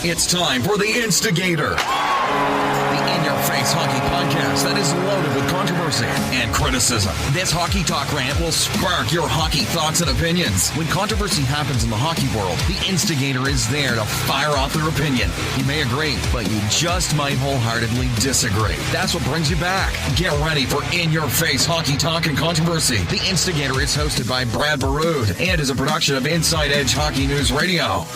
It's time for the Instigator, the in-your-face hockey podcast that is loaded with controversy and criticism. This hockey talk rant will spark your hockey thoughts and opinions. When controversy happens in the hockey world, the Instigator is there to fire off their opinion. You may agree, but you just might wholeheartedly disagree. That's what brings you back. Get ready for in-your-face hockey talk and controversy. The Instigator is hosted by Burud and is a production of Inside Edge Hockey News Radio.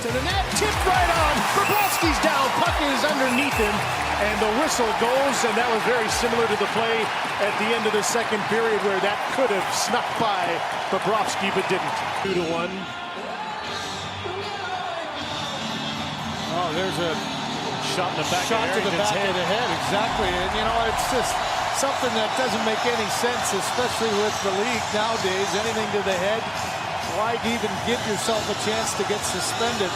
To the net, tipped right on. Bobrovsky's down, puck is underneath him, and the whistle goes, and that was very similar to the play at the end of the second period where that could have snuck by Bobrovsky but didn't. 2-1. Oh, there's a shot in the back shot of to the back head. of the head, exactly. And you know, it's just something that doesn't make any sense, especially with the league nowadays. Anything to the head, why even give yourself a chance to get suspended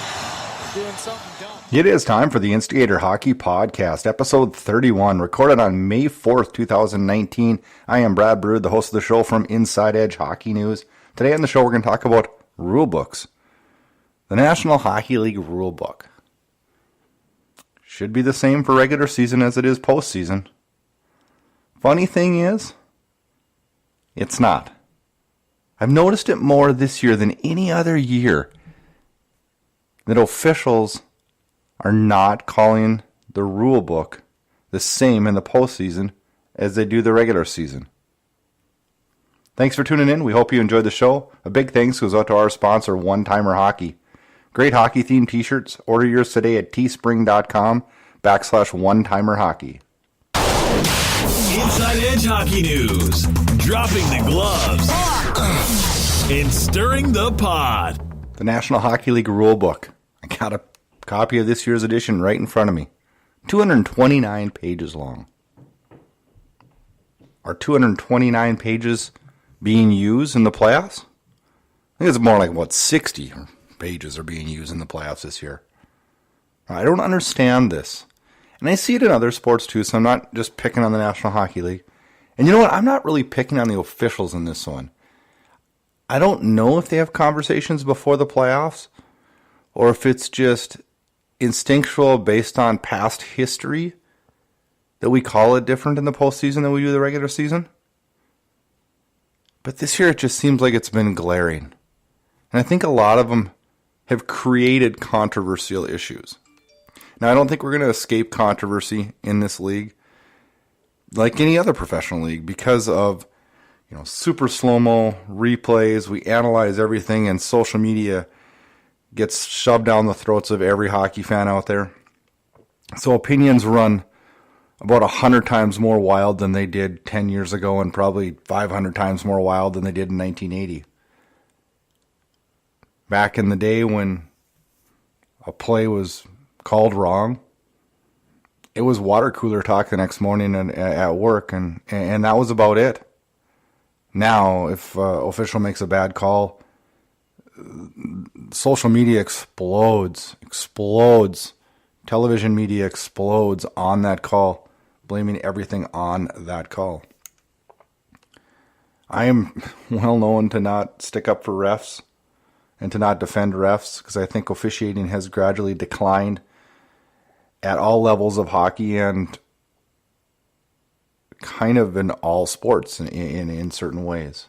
doing something dumb? It is time for the Instigator Hockey Podcast, episode 31, recorded on May 4th, 2019. I am Brad Burud, the host of the show from Inside Edge Hockey News. Today on the show, we're going to talk about Rulebooks. The National Hockey League Rulebook should be the same for regular season as it is postseason. Funny thing is, it's not. I've noticed it more this year than any other year that officials are not calling the rule book the same in the postseason as they do the regular season. Thanks for tuning in. We hope you enjoyed the show. A big thanks goes out to our sponsor, One Timer Hockey. Great hockey-themed t-shirts. Order yours today at teespring.com/one-timer-hockey. Inside Edge Hockey News. Dropping the gloves and stirring the pot. The National Hockey League Rulebook. I got a copy of this year's edition right in front of me. 229 pages long. Are 229 pages being used in the playoffs? I think it's more like, 60 pages are being used in the playoffs this year. I don't understand this. And I see it in other sports too, so I'm not just picking on the National Hockey League. And you know what? I'm not really picking on the officials in this one. I don't know if they have conversations before the playoffs or if it's just instinctual based on past history that we call it different in the postseason than we do the regular season. But this year it just seems like it's been glaring. And I think a lot of them have created controversial issues. Now, I don't think we're going to escape controversy in this league like any other professional league because of, super slow-mo replays. We analyze everything, and social media gets shoved down the throats of every hockey fan out there. So opinions run about 100 times more wild than they did 10 years ago and probably 500 times more wild than they did in 1980. Back in the day when a play was called wrong, it was water cooler talk the next morning at work, and that was about it. Now, if an official makes a bad call, social media explodes. Television media explodes on that call, blaming everything on that call. I am well known to not stick up for refs and to not defend refs because I think officiating has gradually declined at all levels of hockey and kind of in all sports in certain ways.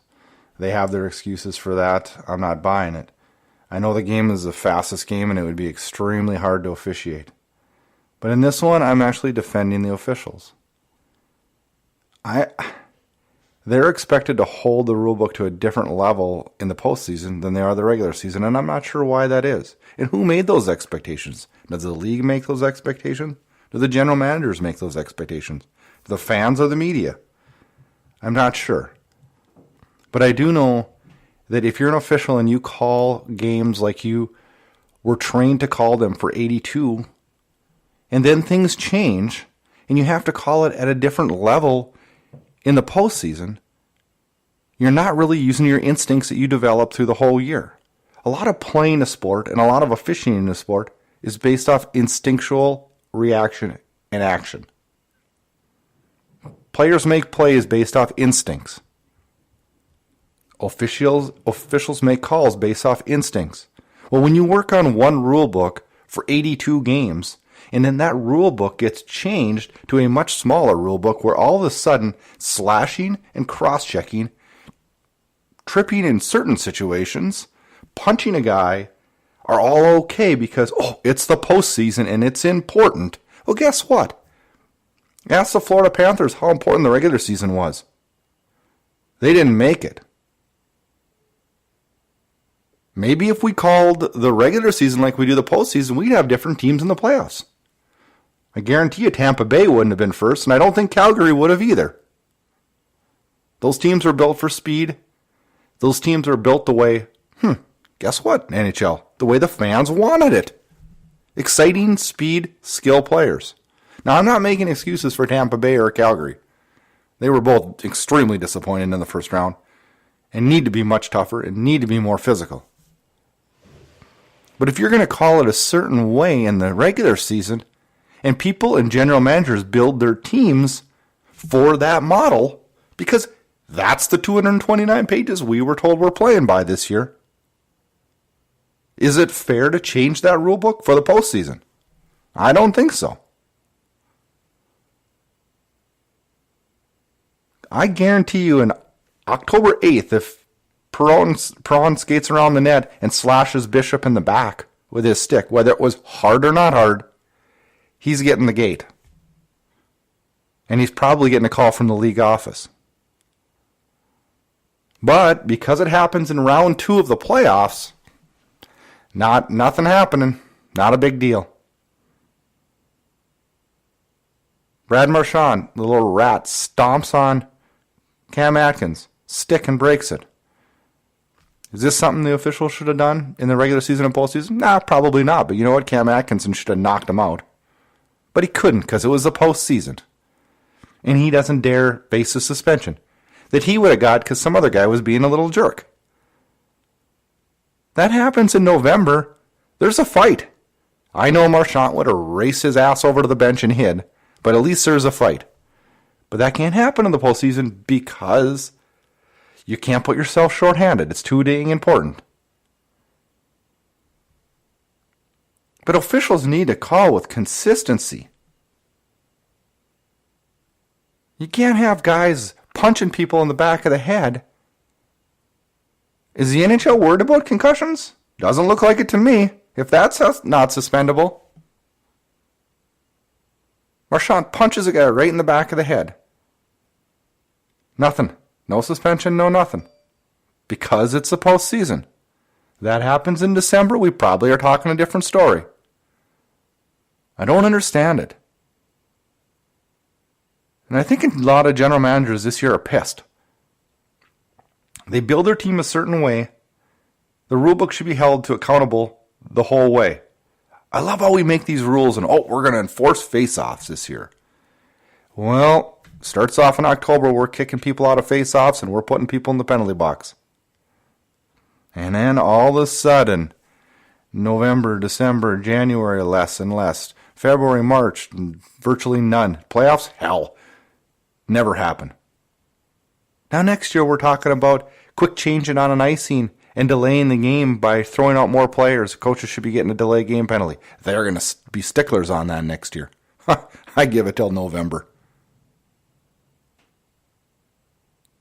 They have their excuses for that. I'm not buying it. I know the game is the fastest game and it would be extremely hard to officiate. But in this one, I'm actually defending the officials. They're expected to hold the rulebook to a different level in the postseason than they are the regular season, and I'm not sure why that is. And who made those expectations? Does the league make those expectations? Do the general managers make those expectations? Do the fans or the media? I'm not sure. But I do know that if you're an official and you call games like you were trained to call them for 82, and then things change, and you have to call it at a different level in the postseason, you're not really using your instincts that you develop through the whole year. A lot of playing a sport and a lot of officiating in a sport is based off instinctual reaction and action. Players make plays based off instincts. Officials make calls based off instincts. Well, when you work on one rule book for 82 games, and then that rule book gets changed to a much smaller rule book where all of a sudden slashing and cross-checking, tripping in certain situations, punching a guy are all okay because, it's the postseason and it's important. Well, guess what? Ask the Florida Panthers how important the regular season was. They didn't make it. Maybe if we called the regular season like we do the postseason, we'd have different teams in the playoffs. I guarantee you Tampa Bay wouldn't have been first, and I don't think Calgary would have either. Those teams are built for speed. Those teams are built the way, guess what, NHL? The way the fans wanted it. Exciting, speed, skill players. Now, I'm not making excuses for Tampa Bay or Calgary. They were both extremely disappointed in the first round and need to be much tougher and need to be more physical. But if you're going to call it a certain way in the regular season, and people and general managers build their teams for that model, because that's the 229 pages we were told we're playing by this year, is it fair to change that rule book for the postseason? I don't think so. I guarantee you on October 8th, if Perron skates around the net and slashes Bishop in the back with his stick, whether it was hard or not hard, he's getting the gate. And he's probably getting a call from the league office. But because it happens in round 2 of the playoffs, nothing happening. Not a big deal. Brad Marchand, the little rat, stomps on Cam Atkins' stick and breaks it. Is this something the officials should have done in the regular season and postseason? Nah, probably not. But you know what? Cam Atkinson should have knocked him out. But he couldn't because it was the postseason. And he doesn't dare face a suspension that he would have got because some other guy was being a little jerk. That happens in November. There's a fight. I know Marchand would have raced his ass over to the bench and hid, but at least there's a fight. But that can't happen in the postseason because you can't put yourself shorthanded. It's too dang important. But officials need to call with consistency. You can't have guys punching people in the back of the head. Is the NHL worried about concussions? Doesn't look like it to me. If that's not suspendable. Marchand punches a guy right in the back of the head. Nothing. No suspension, no nothing. Because it's the postseason. That happens in December, we probably are talking a different story. I don't understand it. And I think a lot of general managers this year are pissed. They build their team a certain way. The rulebook should be held to accountable the whole way. I love how we make these rules and, we're going to enforce face-offs this year. Well, starts off in October, we're kicking people out of face-offs and we're putting people in the penalty box. And then all of a sudden, November, December, January, less and less. February, March, virtually none. Playoffs? Hell. Never happen. Now next year we're talking about quick changing on an icing and delaying the game by throwing out more players. Coaches should be getting a delay game penalty. They're going to be sticklers on that next year. I give it till November.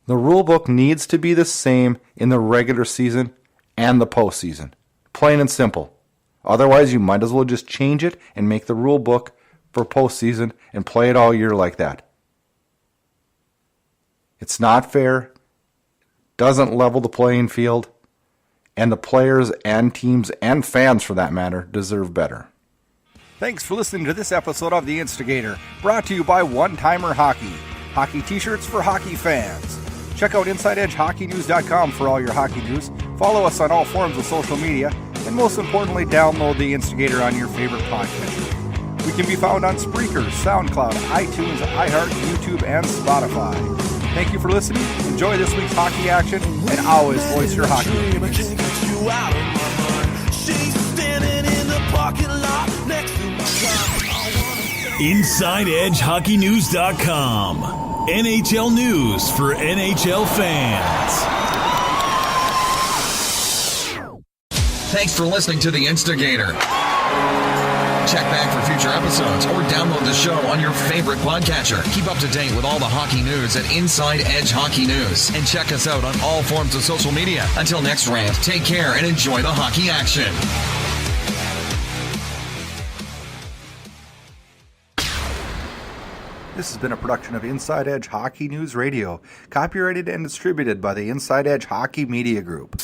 The rule book needs to be the same in the regular season and the postseason. Plain and simple. Otherwise, you might as well just change it and make the rule book for postseason and play it all year like that. It's not fair, doesn't level the playing field, and the players and teams and fans, for that matter, deserve better. Thanks for listening to this episode of The Instigator, brought to you by One Timer Hockey. Hockey t-shirts for hockey fans. Check out InsideEdgeHockeyNews.com for all your hockey news. Follow us on all forms of social media, and most importantly, download The Instigator on your favorite podcatcher. We can be found on Spreaker, SoundCloud, iTunes, iHeart, YouTube, and Spotify. Thank you for listening. Enjoy this week's hockey action, and always voice your hockey opinions. InsideEdgeHockeyNews.com. NHL news for NHL fans. Thanks for listening to The Instigator. Check back for future episodes or download the show on your favorite podcatcher. Keep up to date with all the hockey news at Inside Edge Hockey News. And check us out on all forms of social media. Until next rant, take care and enjoy the hockey action. This has been a production of Inside Edge Hockey News Radio, copyrighted and distributed by the Inside Edge Hockey Media Group.